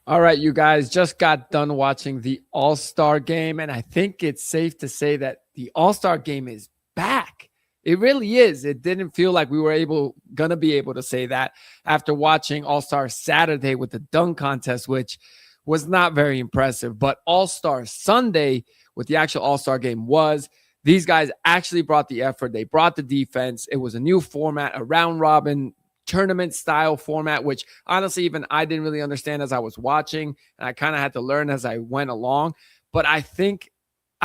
All right, you guys just got done watching the All-Star game, and I think it's safe to say that the All-Star game is back. It really is. It didn't feel like we were gonna be able to say that after watching All-Star Saturday with the dunk contest, which was not very impressive. But All-Star Sunday with the actual All-Star game was. These guys actually brought the effort. They brought the defense. It was a new format, a round robin tournament style format, which honestly, even I didn't really understand as I was watching. And I kind of had to learn as I went along. But I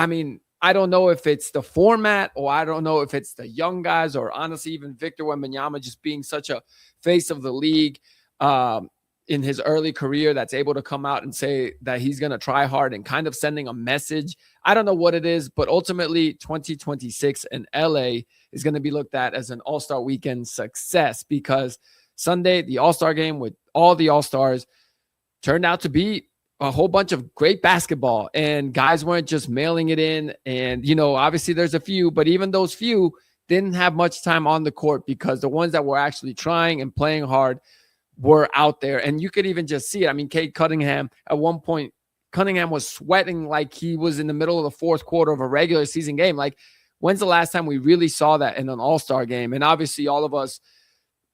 mean, I don't know if it's the format or I don't know if it's the young guys or honestly, even Victor Wembanyama just being such a face of the league in his early career that's able to come out and say that he's going to try hard and kind of sending a message. I don't know what it is, but ultimately 2026 in LA is going to be looked at as an All-Star weekend success because Sunday, the All-Star game with all the All-Stars turned out to be a whole bunch of great basketball, and guys weren't just mailing it in. And, obviously there's a few, but even those few didn't have much time on the court because the ones that were actually trying and playing hard were out there. And you could even just see it. I mean, Cade Cunningham, at one point, Cunningham was sweating like he was in the middle of the fourth quarter of a regular season game. Like, when's the last time we really saw that in an All-Star game? And obviously all of us,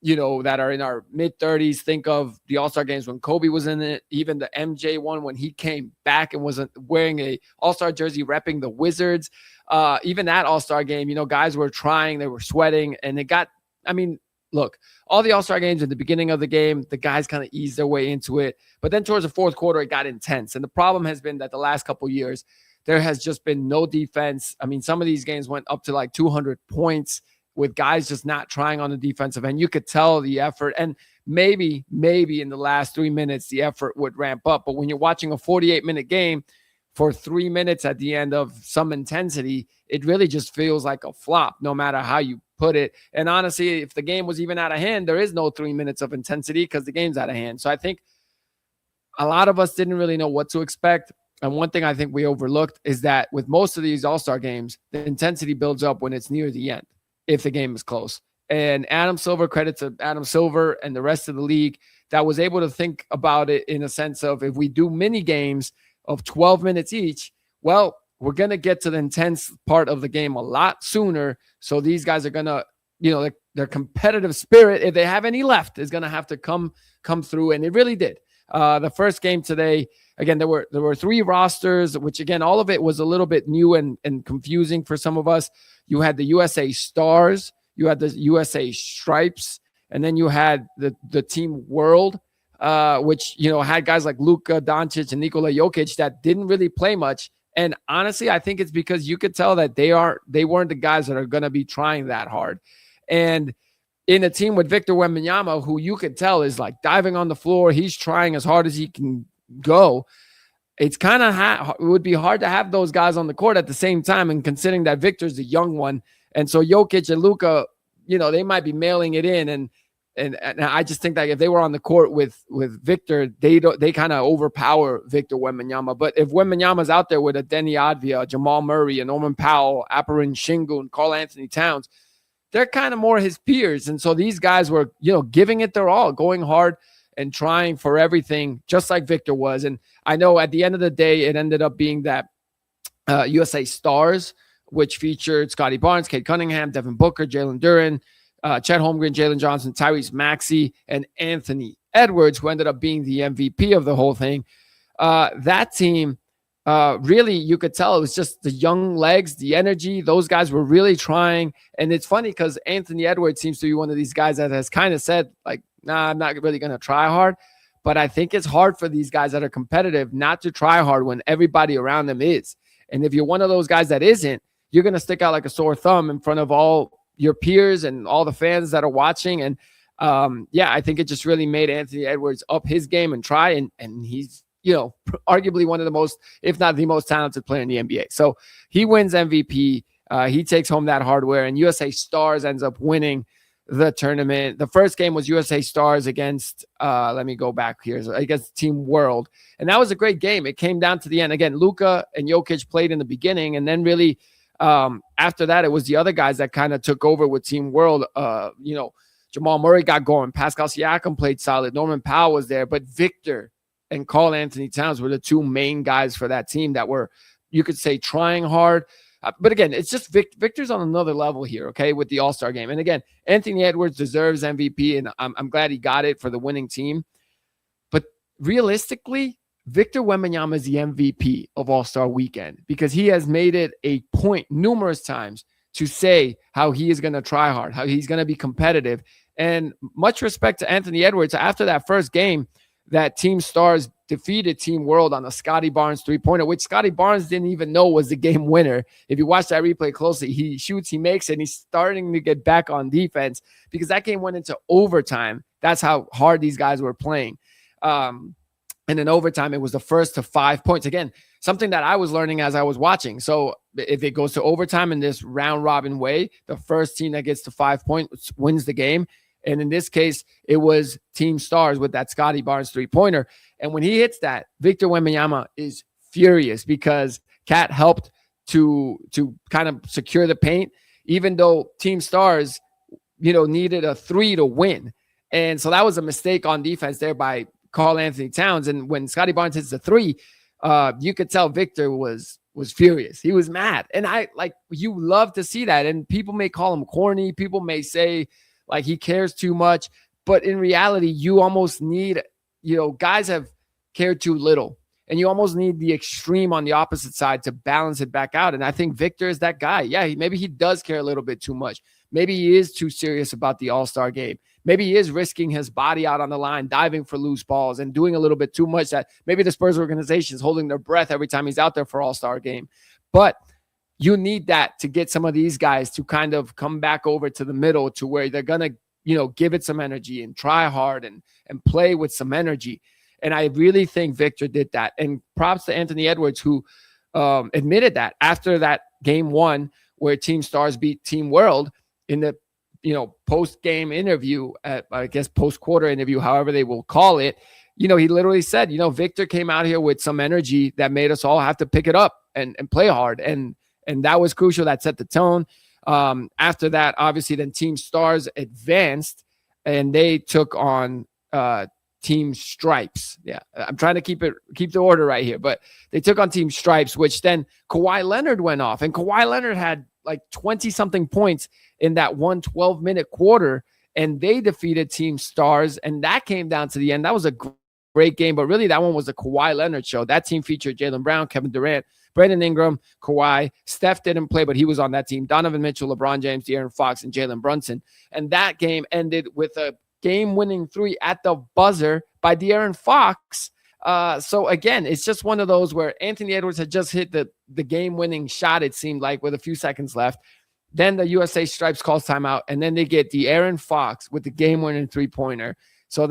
that are in our mid-30s think of the All-Star games when Kobe was in it, even the MJ one when he came back and wasn't wearing a All-Star jersey repping the Wizards. Even that All-Star game, guys were trying, they were sweating, and look, all the All-Star games at the beginning of the game, the guys kind of eased their way into it. But then towards the fourth quarter, it got intense. And the problem has been that the last couple of years, there has just been no defense. I mean, some of these games went up to like 200 points with guys just not trying on the defensive end. You could tell the effort. And maybe in the last 3 minutes, the effort would ramp up. But when you're watching a 48-minute game for 3 minutes at the end of some intensity, it really just feels like a flop, no matter how you put it. And honestly, if the game was even out of hand, there is no 3 minutes of intensity because the game's out of hand. So I think a lot of us didn't really know what to expect. And one thing I think we overlooked is that with most of these All-Star games, the intensity builds up when it's near the end, if the game is close. And Adam Silver, credit to Adam Silver and the rest of the league that was able to think about it in a sense of if we do mini games of 12 minutes each, well, we're going to get to the intense part of the game a lot sooner. So these guys are going to, their competitive spirit, if they have any left, is going to have to come through. And it really did. The first game today, again, there were 3 rosters, which again, all of it was a little bit new and confusing for some of us. You had the USA Stars, you had the USA Stripes, and then you had the Team World, which, had guys like Luka Doncic and Nikola Jokic that didn't really play much. And honestly, I think it's because you could tell that they weren't the guys that are going to be trying that hard. And in a team with Victor Wembanyama, who you could tell is like diving on the floor, he's trying as hard as he can go. It's kind of it would be hard to have those guys on the court at the same time. And considering that Victor's the young one, and so Jokic and Luka, they might be mailing it in. And I just think that if they were on the court with Victor, they kind of overpower Victor Wembanyama. But if Wembanyama's out there with a Denny Advia, Jamal Murray, and Norman Powell, Alperen Sengun, Karl Anthony Towns, they're kind of more his peers. And so these guys were, giving it their all, going hard and trying for everything, just like Victor was. And I know at the end of the day, it ended up being that USA Stars, which featured Scotty Barnes, Cade Cunningham, Devin Booker, Jalen Duren, Chet Holmgren, Jalen Johnson, Tyrese Maxey, and Anthony Edwards, who ended up being the MVP of the whole thing. That team, really, you could tell it was just the young legs, the energy. Those guys were really trying. And it's funny because Anthony Edwards seems to be one of these guys that has kind of said, like, nah, I'm not really going to try hard. But I think it's hard for these guys that are competitive not to try hard when everybody around them is. And if you're one of those guys that isn't, you're going to stick out like a sore thumb in front of all your peers and all the fans that are watching. And I think it just really made Anthony Edwards up his game and try. And he's, arguably one of the most, if not the most talented player in the NBA. So he wins MVP. He takes home that hardware, and USA Stars ends up winning the tournament. The first game was USA Stars against, let me go back here, against Team World. And that was a great game. It came down to the end. Again, Luka and Jokic played in the beginning, and then really after that, it was the other guys that kind of took over with Team World. Jamal Murray got going. Pascal Siakam played solid. Norman Powell was there. But Victor and Karl Anthony Towns were the two main guys for that team that were, you could say, trying hard. But again, it's just Victor's on another level here, okay, with the All-Star game. And again, Anthony Edwards deserves MVP, and I'm glad he got it for the winning team. But realistically, Victor Wembanyama is the MVP of All-Star Weekend because he has made it a point numerous times to say how he is going to try hard, how he's going to be competitive. And much respect to Anthony Edwards. After that first game, that Team Stars defeated Team World on a Scotty Barnes three-pointer, which Scotty Barnes didn't even know was the game winner. If you watch that replay closely, he shoots, he makes it, and he's starting to get back on defense because that game went into overtime. That's how hard these guys were playing. And in overtime, it was the first to 5 points. Again, something that I was learning as I was watching. So if it goes to overtime in this round-robin way, the first team that gets to 5 points wins the game. And in this case, it was Team Stars with that Scotty Barnes three-pointer. And when he hits that, Victor Wembanyama is furious because Cat helped to kind of secure the paint, even though Team Stars, needed a three to win. And so that was a mistake on defense there by Karl Anthony Towns. And when Scotty Barnes hits the three, you could tell Victor was furious. He was mad. And you love to see that. And people may call him corny. People may say, like, he cares too much. But in reality, you almost need, guys have cared too little. And you almost need the extreme on the opposite side to balance it back out. And I think Victor is that guy. Yeah, maybe he does care a little bit too much. Maybe he is too serious about the All-Star game. Maybe he is risking his body out on the line, diving for loose balls and doing a little bit too much that maybe the Spurs organization is holding their breath every time he's out there for All-Star game. But you need that to get some of these guys to kind of come back over to the middle to where they're going to, give it some energy and try hard and play with some energy. And I really think Victor did that. And props to Anthony Edwards, who admitted that after that game one where Team Stars beat Team World in the, post-game interview, post-quarter interview, however they will call it. He literally said, Victor came out here with some energy that made us all have to pick it up and play hard. And that was crucial. That set the tone. After that, obviously, then Team Stars advanced and they took on Team Stripes. Yeah, I'm trying to keep the order right here, but they took on Team Stripes, which then Kawhi Leonard went off, and Kawhi Leonard had like 20 something points in that 1 12-minute quarter, and they defeated Team Stars, and that came down to the end. That was a great game, but really that one was the Kawhi Leonard show. That team featured Jaylen Brown, Kevin Durant, Brandon Ingram, Kawhi. Steph didn't play, but he was on that team. Donovan Mitchell, LeBron James, De'Aaron Fox, and Jalen Brunson. And that game ended with a game-winning three at the buzzer by De'Aaron Fox. So again, it's just one of those where Anthony Edwards had just hit the game-winning shot, it seemed like, with a few seconds left. Then the USA Stripes calls timeout, and then they get De'Aaron Fox with the game-winning three-pointer. So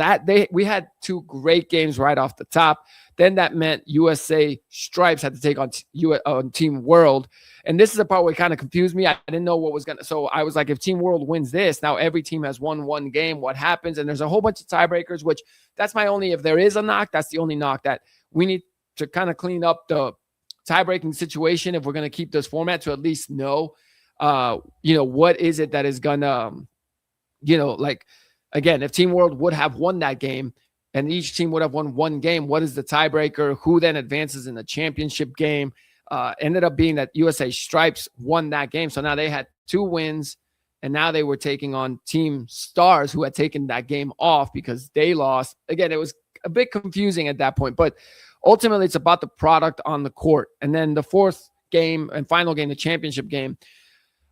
we had two great games right off the top. Then that meant USA Stripes had to take on Team World. And this is the part where it kind of confused me. I didn't know what was going to. So I was like, if Team World wins this, now every team has won one game. What happens? And there's a whole bunch of tiebreakers, which that's my only, if there is a knock, that's the only knock that we need to kind of clean up the tie-breaking situation if we're going to keep this format to at least know, what is it that is going to, again, if Team World would have won that game and each team would have won one game, what is the tiebreaker? Who then advances in the championship game? Ended up being that USA Stripes won that game. So now they had 2 wins, and now they were taking on Team Stars, who had taken that game off because they lost. Again, it was a bit confusing at that point, but ultimately it's about the product on the court. And then the fourth game and final game, the championship game,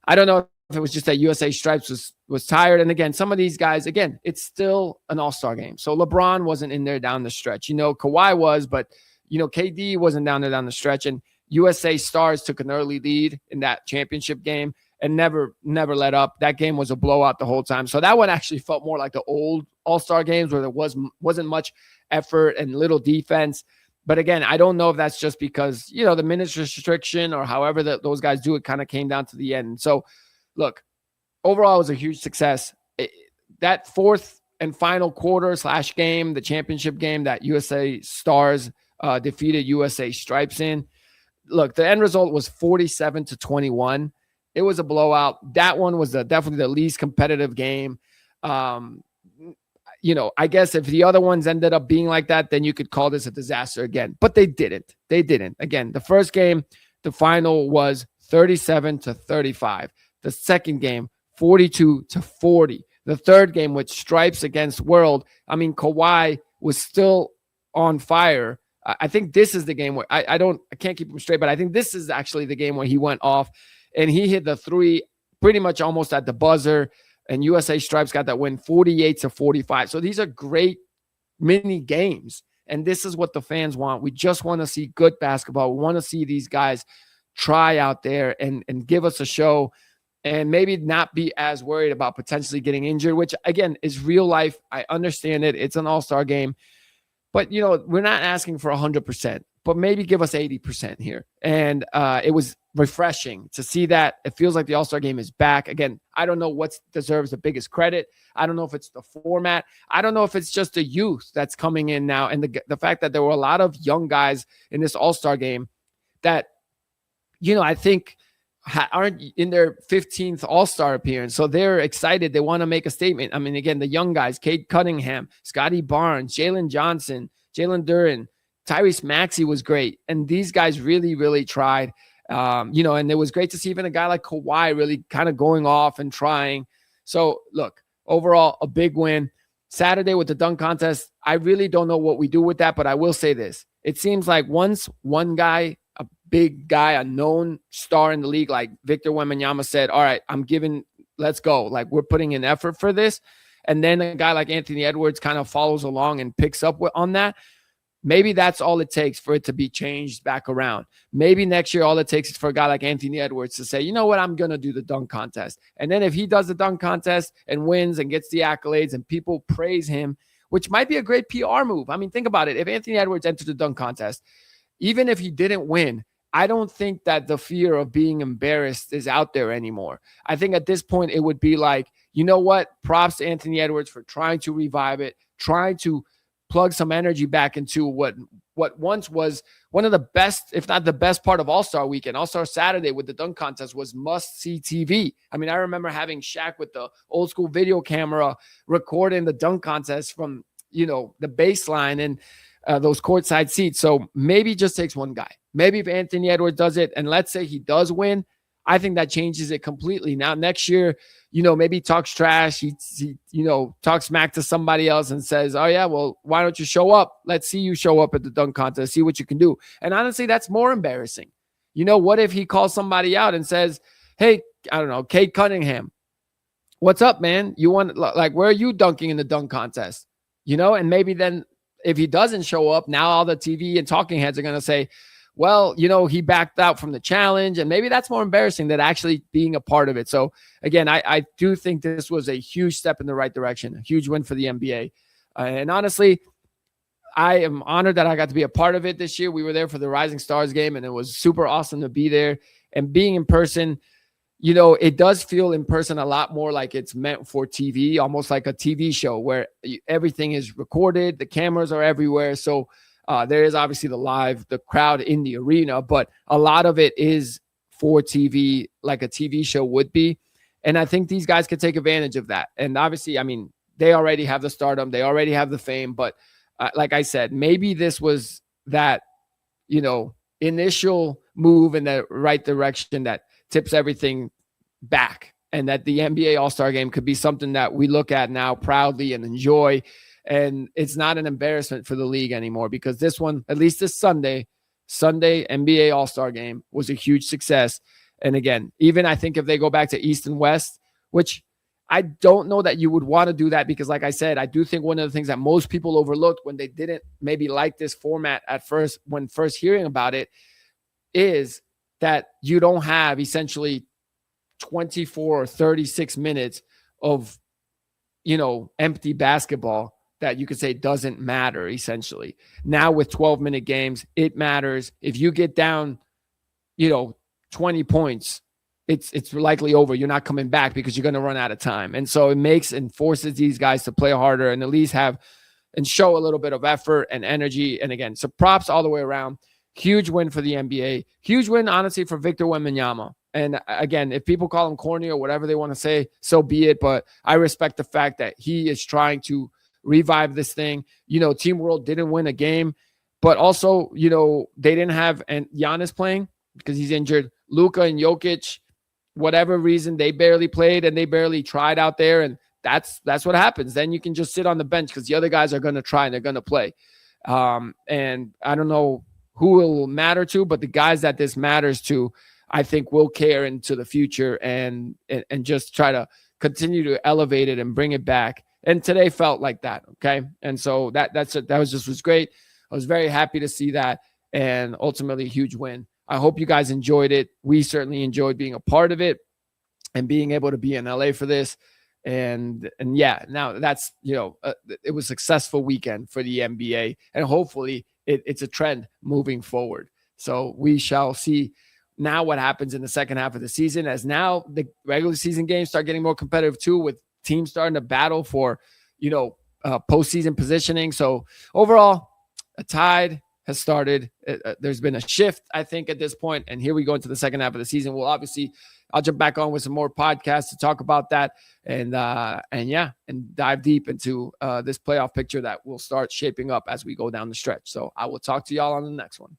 I don't know if it was just that USA Stripes was tired. And again, some of these guys, again, it's still an all-star game. So LeBron wasn't in there down the stretch. Kawhi was, but, KD wasn't down there down the stretch. And USA Stars took an early lead in that championship game and never let up. That game was a blowout the whole time. So that one actually felt more like the old all-star games where there wasn't much effort and little defense. But again, I don't know if that's just because, the minutes restriction or however those guys do it kind of came down to the end. So, look, overall, it was a huge success. That fourth and final quarter / game, the championship game that USA Stars defeated USA Stripes in. Look, the end result was 47-21. It was a blowout. That one was definitely the least competitive game. I guess if the other ones ended up being like that, then you could call this a disaster again. But they didn't. They didn't. Again, the first game, the final was 37-35. The second game, 42-40. The third game with stripes against World. I mean, Kawhi was still on fire. I think this is the game where I can't keep him straight, but I think this is actually the game where he went off and he hit the three pretty much almost at the buzzer. And USA Stripes got that win 48-45. So these are great mini games. And this is what the fans want. We just want to see good basketball. We want to see these guys try out there and give us a show and maybe not be as worried about potentially getting injured, which, again, is real life. I understand it. It's an all-star game. But, we're not asking for 100%, but maybe give us 80% here. And it was refreshing to see that. It feels like the All-Star game is back. Again, I don't know what deserves the biggest credit. I don't know if it's the format. I don't know if it's just the youth that's coming in now. And the fact that there were a lot of young guys in this All-Star game that, I think aren't in their 15th All-Star appearance. So they're excited. They want to make a statement. I mean, again, the young guys, Cade Cunningham, Scotty Barnes, Jalen Johnson, Jalen Duren, Tyrese Maxey was great. And these guys really, really tried. And it was great to see even a guy like Kawhi really kind of going off and trying. So look, overall, a big win. Saturday with the dunk contest, I really don't know what we do with that, but I will say this. It seems like once one guy, a big guy, a known star in the league, like Victor Wembanyama said, all right, let's go. Like, we're putting in effort for this. And then a guy like Anthony Edwards kind of follows along and picks up on that. Maybe that's all it takes for it to be changed back around. Maybe next year, all it takes is for a guy like Anthony Edwards to say, you know what, I'm going to do the dunk contest. And then if he does the dunk contest and wins and gets the accolades and people praise him, which might be a great PR move. I mean, think about it. If Anthony Edwards entered the dunk contest, even if he didn't win, I don't think that the fear of being embarrassed is out there anymore. I think at this point, it would be like, you know what, props to Anthony Edwards for trying to revive it, trying to plug some energy back into what once was one of the best, if not the best part of All-Star Weekend. All-Star Saturday with the dunk contest was must-see TV. I mean, I remember having Shaq with the old school video camera recording the dunk contest from, the baseline and those courtside seats. So maybe it just takes one guy. Maybe if Anthony Edwards does it, and let's say he does win, I think that changes it completely. Now, next year, maybe he talks trash. He talks smack to somebody else and says, oh, yeah, well, why don't you show up? Let's see you show up at the dunk contest, see what you can do. And honestly, that's more embarrassing. What if he calls somebody out and says, hey, I don't know, Cade Cunningham, what's up, man? You want, like, where are you dunking in the dunk contest? And maybe then if he doesn't show up, now all the TV and talking heads are going to say, well, he backed out from the challenge, and maybe that's more embarrassing than actually being a part of it. So again, I do think this was a huge step in the right direction, a huge win for the NBA. And honestly, I am honored that I got to be a part of it this year. We were there for the Rising Stars game, and it was super awesome to be there. And being in person, it does feel in person a lot more like it's meant for TV, almost like a TV show where everything is recorded, the cameras are everywhere. So there is obviously the crowd in the arena, but a lot of it is for TV, like a TV show would be. And I think these guys could take advantage of that. And obviously, I mean, they already have the stardom, they already have the fame, but like I said, maybe this was that, initial move in the right direction that tips everything back, and that the NBA All-Star Game could be something that we look at now proudly and enjoy. And it's not an embarrassment for the league anymore, because this one, at least this Sunday NBA All-Star Game, was a huge success. And again, even I think if they go back to East and West, which I don't know that you would want to do that, because like I said, I do think one of the things that most people overlooked when they didn't maybe like this format at first, when first hearing about it, is that you don't have essentially 24 or 36 minutes of, empty basketball that you could say doesn't matter, essentially. Now with 12-minute games, it matters. If you get down, 20 points, it's likely over. You're not coming back because you're going to run out of time. And so it makes and forces these guys to play harder and at least have and show a little bit of effort and energy. And again, so props all the way around. Huge win for the NBA. Huge win, honestly, for Victor Wembanyama. And again, if people call him corny or whatever they want to say, so be it. But I respect the fact that he is trying to, show a little bit of effort and energy. And again, so props all the way around. Huge win, honestly, for Victor Wembanyama. And again, if people call him corny or whatever they want to say, so be it. But I respect the fact that he is trying to revive this thing. Team World didn't win a game, but also, they didn't have Giannis playing because he's injured. Luka and Jokic, whatever reason, they barely played and they barely tried out there. And that's what happens. Then you can just sit on the bench because the other guys are going to try and they're going to play. And I don't know who it will matter to, but the guys that this matters to, I think will care into the future and just try to continue to elevate it and bring it back. And today felt like that. Okay. And so that was great. I was very happy to see that, and ultimately a huge win. I hope you guys enjoyed it. We certainly enjoyed being a part of it and being able to be in LA for this. And yeah, now that's, it was a successful weekend for the NBA, and hopefully it's a trend moving forward. So we shall see now what happens in the second half of the season, as now the regular season games start getting more competitive too, with teams starting to battle for, postseason positioning. So overall, a tide has started. There's been a shift, I think, at this point. And here we go into the second half of the season. I'll jump back on with some more podcasts to talk about that and dive deep into this playoff picture that will start shaping up as we go down the stretch. So I will talk to y'all on the next one.